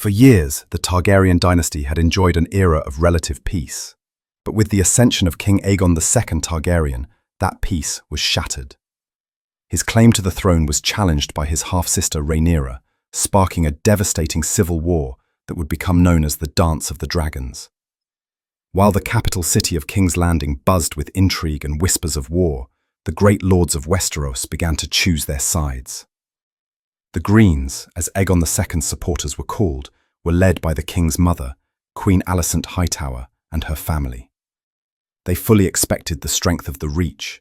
For years, the Targaryen dynasty had enjoyed an era of relative peace. But with the ascension of King Aegon II Targaryen, that peace was shattered. His claim to the throne was challenged by his half-sister Rhaenyra, sparking a devastating civil war that would become known as the Dance of the Dragons. While the capital city of King's Landing buzzed with intrigue and whispers of war, the great lords of Westeros began to choose their sides. The Greens, as Aegon II's supporters were called, were led by the king's mother, Queen Alicent Hightower, and her family. They fully expected the strength of the Reach,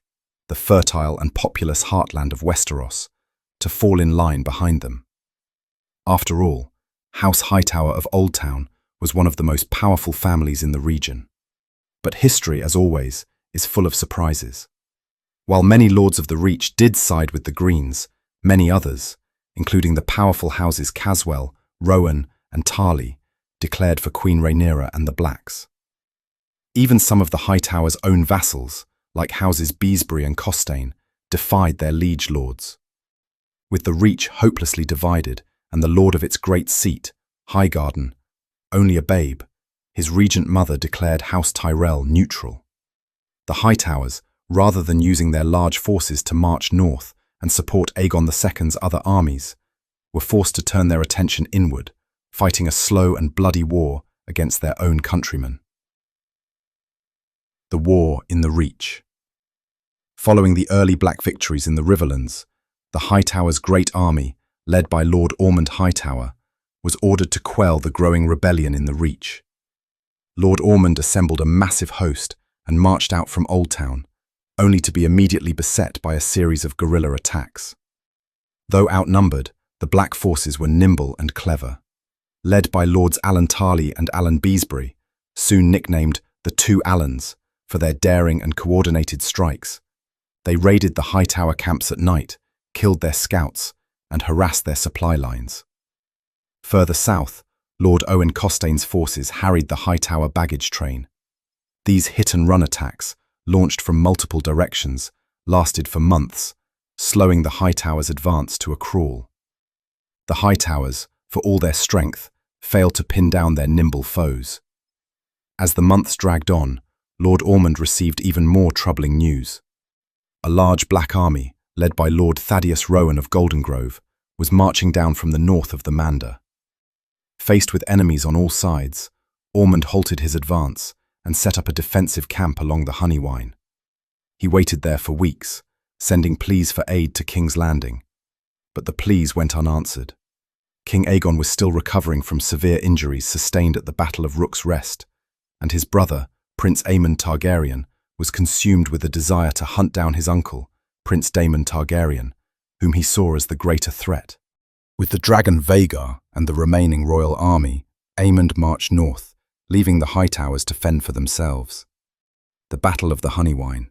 the fertile and populous heartland of Westeros, to fall in line behind them. After all, House Hightower of Oldtown was one of the most powerful families in the region. But history, as always, is full of surprises. While many lords of the Reach did side with the Greens, many others, including the powerful houses Caswell, Rowan, and Tarly, declared for Queen Rhaenyra and the Blacks. Even some of the Hightower's own vassals, like houses Beesbury and Costayne, defied their liege lords. With the Reach hopelessly divided and the lord of its great seat, Highgarden, only a babe, his regent mother declared House Tyrell neutral. The Hightowers, rather than using their large forces to march north and support Aegon II's other armies, were forced to turn their attention inward, fighting a slow and bloody war against their own countrymen. The War in the Reach. Following the early Black victories in the Riverlands, the Hightower's great army, led by Lord Ormund Hightower, was ordered to quell the growing rebellion in the Reach. Lord Ormund assembled a massive host and marched out from Oldtown, only to be immediately beset by a series of guerrilla attacks. Though outnumbered, the Black forces were nimble and clever. Led by Lords Alan Tarly and Alan Beesbury, soon nicknamed the Two Alans for their daring and coordinated strikes, they raided the Hightower camps at night, killed their scouts, and harassed their supply lines. Further south, Lord Owen Costayne's forces harried the Hightower baggage train. These hit-and-run attacks, launched from multiple directions, lasted for months, slowing the Hightowers' advance to a crawl. The Hightowers, for all their strength, failed to pin down their nimble foes. As the months dragged on, Lord Ormund received even more troubling news. A large Black army, led by Lord Thaddeus Rowan of Goldengrove, was marching down from the north of the Mander. Faced with enemies on all sides, Ormund halted his advance and set up a defensive camp along the Honeywine. He waited there for weeks, sending pleas for aid to King's Landing. But the pleas went unanswered. King Aegon was still recovering from severe injuries sustained at the Battle of Rook's Rest, and his brother, Prince Aemond Targaryen, was consumed with a desire to hunt down his uncle, Prince Daemon Targaryen, whom he saw as the greater threat. With the dragon Vhagar and the remaining royal army, Aemond marched north, leaving the Hightowers to fend for themselves. The Battle of the Honeywine.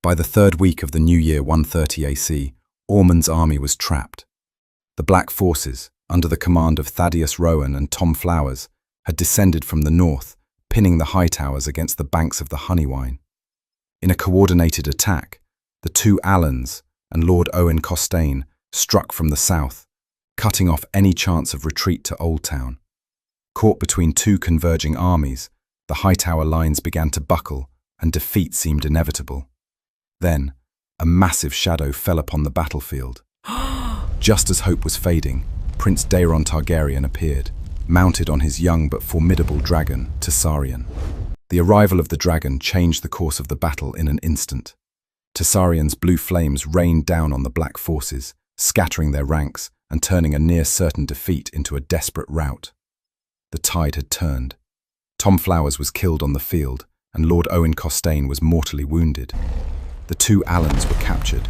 By the third week of the new year 130 AC, Ormund's army was trapped. The Black forces, under the command of Thaddeus Rowan and Tom Flowers, had descended from the north, pinning the Hightowers against the banks of the Honeywine. In a coordinated attack, the Two Alans and Lord Owen Costayne struck from the south, cutting off any chance of retreat to Oldtown. Caught between two converging armies, the Hightower lines began to buckle and defeat seemed inevitable. Then, a massive shadow fell upon the battlefield. Just as hope was fading, Prince Daeron Targaryen appeared, mounted on his young but formidable dragon, Tessarion. The arrival of the dragon changed the course of the battle in an instant. Tessarion's blue flames rained down on the Black forces, scattering their ranks and turning a near-certain defeat into a desperate rout. The tide had turned. Tom Flowers was killed on the field, and Lord Owen Costayne was mortally wounded. The Two Alans were captured.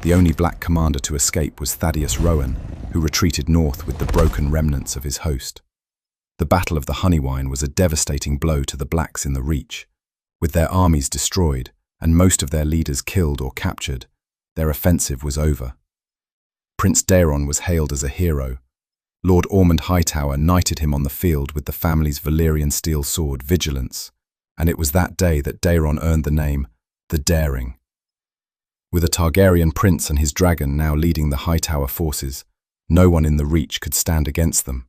The only Black commander to escape was Thaddeus Rowan, who retreated north with the broken remnants of his host. The Battle of the Honeywine was a devastating blow to the Blacks in the Reach. With their armies destroyed and most of their leaders killed or captured, their offensive was over. Prince Daeron was hailed as a hero. Lord Ormund Hightower knighted him on the field with the family's Valyrian steel sword, Vigilance, and it was that day that Daeron earned the name, the Daring. With a Targaryen prince and his dragon now leading the Hightower forces, no one in the Reach could stand against them.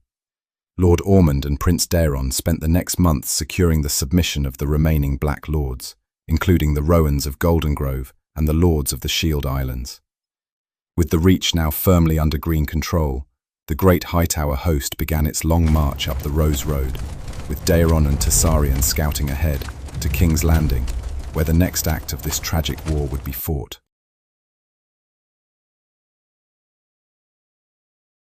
Lord Ormund and Prince Daeron spent the next month securing the submission of the remaining Black Lords, including the Rowans of Goldengrove and the Lords of the Shield Islands. With the Reach now firmly under Green control, the great Hightower host began its long march up the Roseroad, with Daeron and Tessarion scouting ahead to King's Landing, where the next act of this tragic war would be fought.